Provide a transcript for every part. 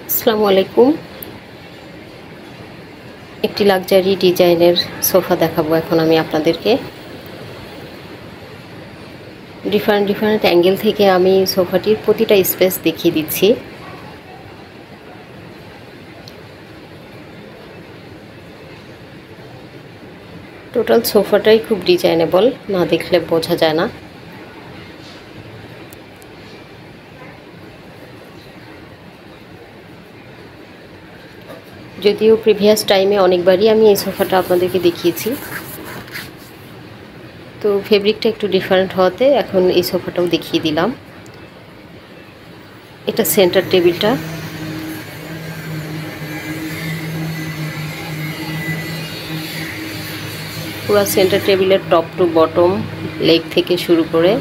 আসসালামু আলাইকুম। একটি লাক্সারি ডিজাইনের সোফা দেখাবো এখন আমি আপনাদেরকে। ডিফারেন্ট অ্যাঙ্গেল থেকে আমি সোফাটির প্রতিটা স্পেস দেখিয়ে দিচ্ছি। টোটাল সোফাটাই খুব ডিজাইনেবল, না দেখলে বোঝা যায় না। যদিও প্রিভিয়াস টাইমে অনেকবারই আমি এই সোফাটা আপনাদেরকে দেখিয়েছি, তো ফেব্রিকটা একটু ডিফারেন্ট হওয়াতে এখন এই সোফাটাও দেখিয়ে দিলাম। এটা সেন্টার টেবিলটা, পুরো সেন্টার টেবিলের টপ টু বটম, লেগ থেকে শুরু করে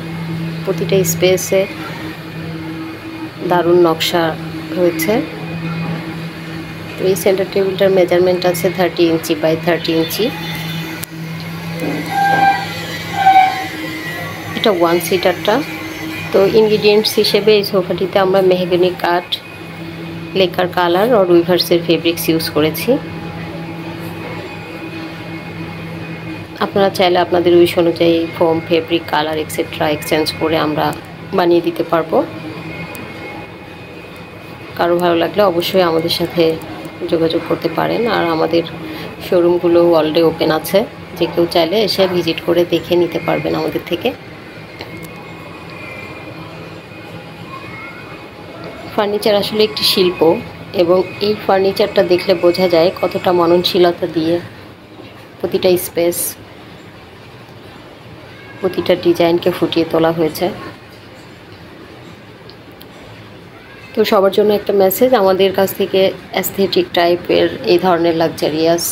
প্রতিটা স্পেসে দারুণ নকশা হয়েছে। তো এই সেন্টার টেবিলটার মেজারমেন্ট আছে 30 ইঞ্চি বাই 30 ইঞ্চি। এটা ওয়ান সিটারটা। তো ইনগ্রিডিয়েন্টস হিসেবে এই সোফাটিতে আমরা মেহগনি কাঠ, লেকার কালার আর উইভার্সের ফেব্রিক্স ইউজ করেছি। আপনারা চাইলে আপনাদের উইশ অনুযায়ী foam, fabric, colour etcetera exchange করে আমরা বানিয়ে দিতে পারবো। কারো ভালো লাগলে অবশ্যই আমাদের সাথে যোগাযোগ করতে পারেন। আর আমাদের শোরুমগুলো অলরেডি ওপেন আছে, যে কেউ চাইলে এসে ভিজিট করে দেখে নিতে পারবেন আমাদের থেকে। ফার্নিচার আসলে একটি শিল্প, এবং এই ফার্নিচারটা দেখলে বোঝা যায় কতটা মননশীলতা দিয়ে প্রতিটা স্পেস, প্রতিটা ডিজাইনকে ফুটিয়ে তোলা হয়েছে। তো সবার জন্য একটা মেসেজ, আমাদের কাছ থেকে অ্যাস্থেটিক টাইপের এই ধরনের লাক্সারিয়াস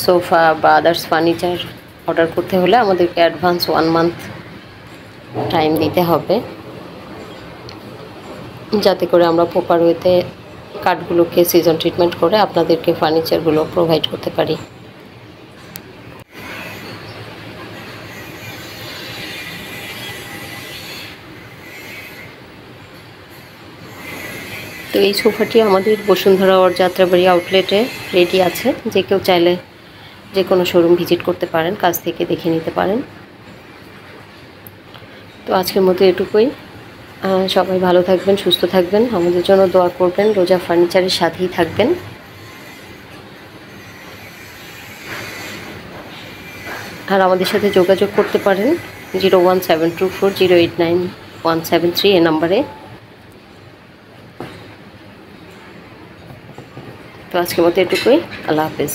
সোফা বা আদার্স ফার্নিচার অর্ডার করতে হলে আমাদেরকে অ্যাডভান্স 1 মান্থ টাইম দিতে হবে, যাতে করে আমরা প্রপার ওয়েতে কাঠগুলোকে সিজন ট্রিটমেন্ট করে আপনাদেরকে ফার্নিচারগুলো প্রোভাইড করতে পারি। তো এই সোফাটি আমাদের বসুন্ধরা ওর যাত্রাবাড়ি আউটলেটে রেডি আছে, যে কেউ চাইলে যে কোনো শোরুম ভিজিট করতে পারেন, কাছ থেকে দেখে নিতে পারেন। তো আজকের মতো এটুকুই। সবাই ভালো থাকবেন, সুস্থ থাকবেন, আমাদের জন্য দোয়া করবেন, রোজা ফার্নিচারের সাথেই থাকবেন। আর আমাদের সাথে যোগাযোগ করতে পারেন 01724089173 এ নাম্বারে। তো আজকের মতো এটুকুই। আল্লাহ হাফেজ।